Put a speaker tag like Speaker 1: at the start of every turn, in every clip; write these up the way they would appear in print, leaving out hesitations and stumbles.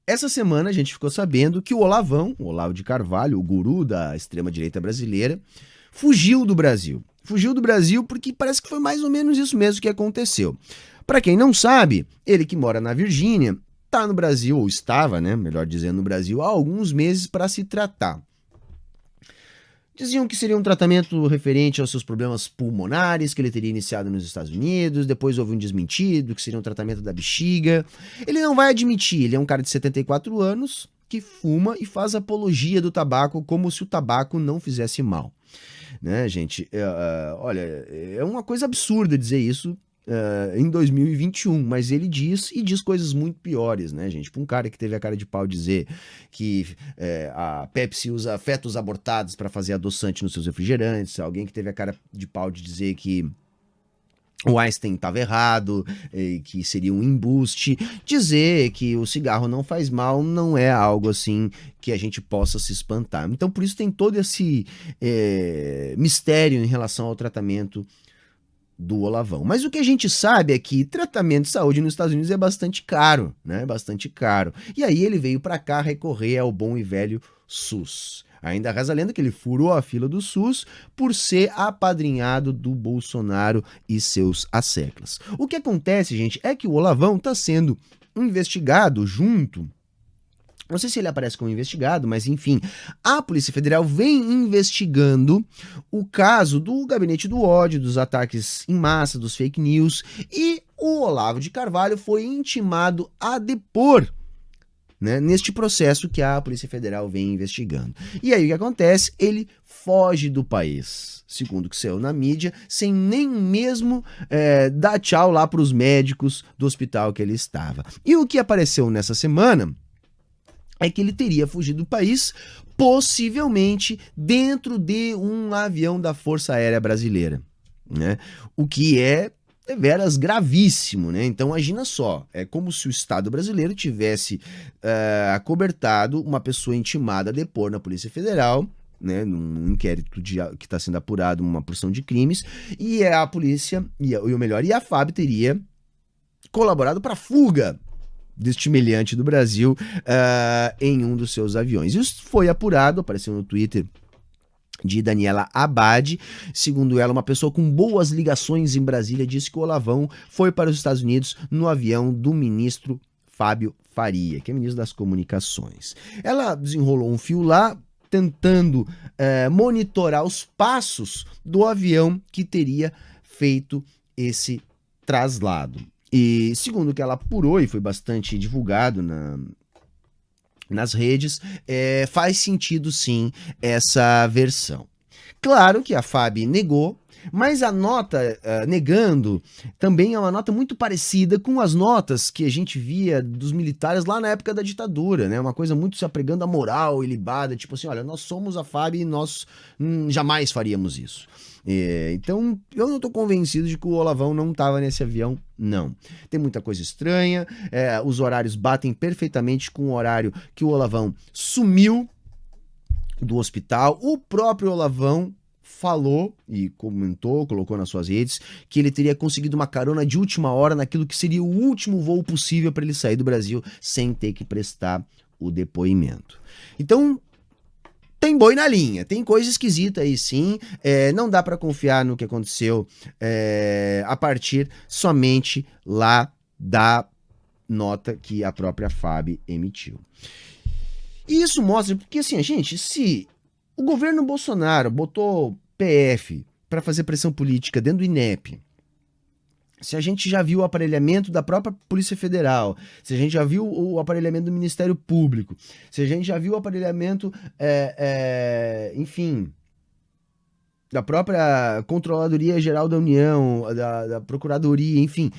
Speaker 1: Essa semana a gente ficou sabendo que o Olavão, o Olavo de Carvalho, o guru da extrema-direita brasileira, fugiu do Brasil. Fugiu do Brasil porque parece que foi mais ou menos isso mesmo que aconteceu. Para quem não sabe, ele que mora na Virgínia, está no Brasil, ou estava, né, melhor dizendo, no Brasil, há alguns meses para se tratar. Diziam que seria um tratamento referente aos seus problemas pulmonares, que ele teria iniciado nos Estados Unidos, depois houve um desmentido, que seria um tratamento da bexiga. Ele não vai admitir, ele é um cara de 74 anos, que fuma e faz apologia do tabaco como se o tabaco não fizesse mal. Né, gente? Olha, é uma coisa absurda dizer isso em 2021, mas ele diz e diz coisas muito piores, né, gente? Para um cara que teve a cara de pau dizer que a Pepsi usa fetos abortados para fazer adoçante nos seus refrigerantes, alguém que teve a cara de pau de dizer que o Einstein estava errado, que seria um embuste. Dizer que o cigarro não faz mal não é algo assim que a gente possa se espantar. Então, por isso tem todo esse mistério em relação ao tratamento do Olavão. Mas o que a gente sabe é que tratamento de saúde nos Estados Unidos é bastante caro, né? Bastante caro. E aí ele veio para cá recorrer ao bom e velho SUS. Ainda reza a lenda que ele furou a fila do SUS por ser apadrinhado do Bolsonaro e seus asseclas. O que acontece, gente, é que o Olavão está sendo investigado junto. Não sei se ele aparece como investigado, mas enfim, a Polícia Federal vem investigando o caso do gabinete do ódio, dos ataques em massa, dos fake news, e o Olavo de Carvalho foi intimado a depor, né, neste processo que a Polícia Federal vem investigando. E aí o que acontece? Ele foge do país, segundo o que saiu na mídia, sem nem mesmo dar tchau lá para os médicos do hospital que ele estava. E o que apareceu nessa semana é que ele teria fugido do país, possivelmente dentro de um avião da Força Aérea Brasileira, né? O que é deveras gravíssimo, né? Então imagina só, é como se o Estado brasileiro tivesse acobertado uma pessoa intimada a depor na Polícia Federal, né, num inquérito que está sendo apurado uma porção de crimes, e a polícia, e a FAB teria colaborado para a fuga deste meliante do Brasil em um dos seus aviões. Isso foi apurado, apareceu no Twitter de Daniela Abad. Segundo ela, uma pessoa com boas ligações em Brasília disse que o Olavão foi para os Estados Unidos no avião do ministro Fábio Faria, que é ministro das Comunicações. Ela desenrolou um fio lá, tentando monitorar os passos do avião que teria feito esse traslado. E segundo o que ela apurou, e foi bastante divulgado nas redes, faz sentido sim essa versão. Claro que a FAB negou, mas a nota negando também é uma nota muito parecida com as notas que a gente via dos militares lá na época da ditadura, né? Uma coisa muito se apregando à moral ilibada, tipo assim, olha, nós somos a FAB e nós jamais faríamos isso. Então, eu não tô convencido de que o Olavão não estava nesse avião, não. Tem muita coisa estranha, os horários batem perfeitamente com o horário que o Olavão sumiu do hospital. O próprio Olavão falou e comentou, colocou nas suas redes, que ele teria conseguido uma carona de última hora naquilo que seria o último voo possível para ele sair do Brasil sem ter que prestar o depoimento. Então, tem boi na linha, tem coisa esquisita aí sim, não dá para confiar no que aconteceu a partir somente lá da nota que a própria FAB emitiu. E isso mostra, porque assim, gente, se o governo Bolsonaro botou PF para fazer pressão política dentro do INEP, se a gente já viu o aparelhamento da própria Polícia Federal, se a gente já viu o aparelhamento do Ministério Público, se a gente já viu o aparelhamento, enfim, da própria Controladoria Geral da União, da Procuradoria, enfim,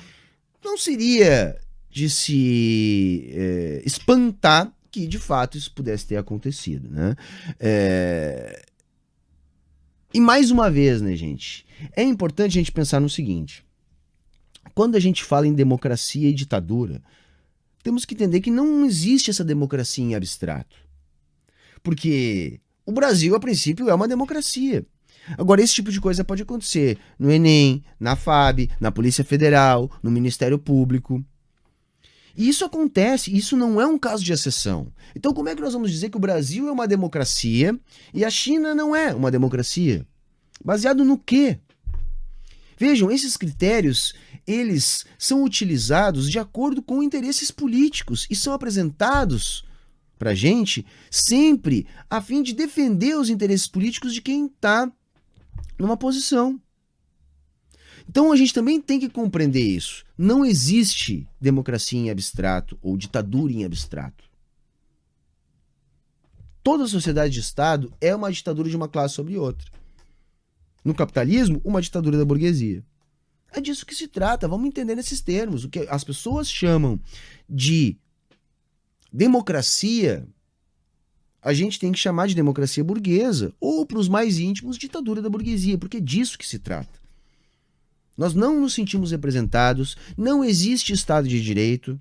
Speaker 1: não seria de se espantar que de fato isso pudesse ter acontecido, né? E mais uma vez, né, gente, é importante a gente pensar no seguinte: quando a gente fala em democracia e ditadura, temos que entender que não existe essa democracia em abstrato. Porque o Brasil, a princípio, é uma democracia. Agora, esse tipo de coisa pode acontecer no Enem, na FAB, na Polícia Federal, no Ministério Público. E isso acontece, isso não é um caso de exceção. Então como é que nós vamos dizer que o Brasil é uma democracia e a China não é uma democracia? Baseado no quê? Vejam, esses critérios, eles são utilizados de acordo com interesses políticos e são apresentados para a gente sempre a fim de defender os interesses políticos de quem está numa posição. Então a gente também tem que compreender isso. Não existe democracia em abstrato ou ditadura em abstrato. Toda sociedade de Estado é uma ditadura de uma classe sobre outra. No capitalismo, uma ditadura da burguesia. É disso que se trata, vamos entender nesses termos. O que as pessoas chamam de democracia, a gente tem que chamar de democracia burguesa, ou para os mais íntimos, ditadura da burguesia, porque é disso que se trata. Nós não nos sentimos representados, não existe Estado de Direito,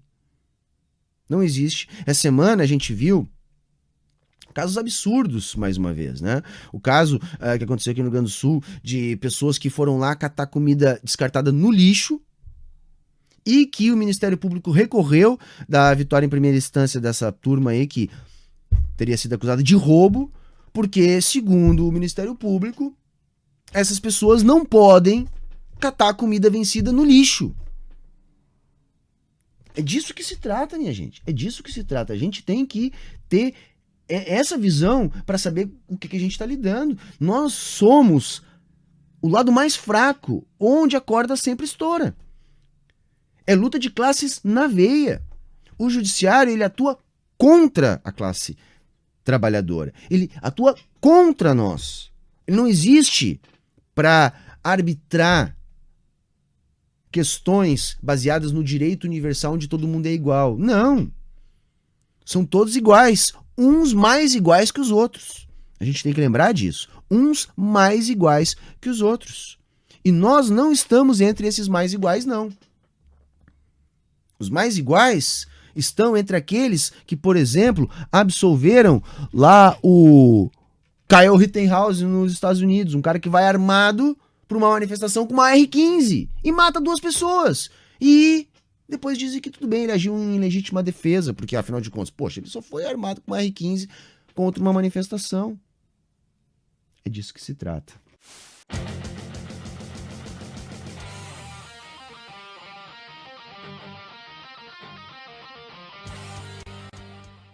Speaker 1: não existe. Essa semana a gente viu casos absurdos, mais uma vez, né? O caso que aconteceu aqui no Rio Grande do Sul, de pessoas que foram lá catar comida descartada no lixo e que o Ministério Público recorreu da vitória em primeira instância dessa turma aí que teria sido acusada de roubo, porque, segundo o Ministério Público, essas pessoas não podem catar comida vencida no lixo. É disso que se trata, minha gente. É disso que se trata. A gente tem que ter essa visão para saber o que a gente está lidando. Nós somos o lado mais fraco, onde a corda sempre estoura. É luta de classes na veia. O judiciário, ele atua contra a classe trabalhadora. Ele atua contra nós. Ele não existe para arbitrar questões baseadas no direito universal onde todo mundo é igual. Não. São todos iguais. Uns mais iguais que os outros. A gente tem que lembrar disso. Uns mais iguais que os outros. E nós não estamos entre esses mais iguais, não. Os mais iguais estão entre aqueles que, por exemplo, absolveram lá o Kyle Rittenhouse nos Estados Unidos. Um cara que vai armado para uma manifestação com uma R-15 e mata 2 pessoas. E depois dizem que tudo bem, ele agiu em legítima defesa, porque afinal de contas, poxa, ele só foi armado com uma R-15 contra uma manifestação. É disso que se trata.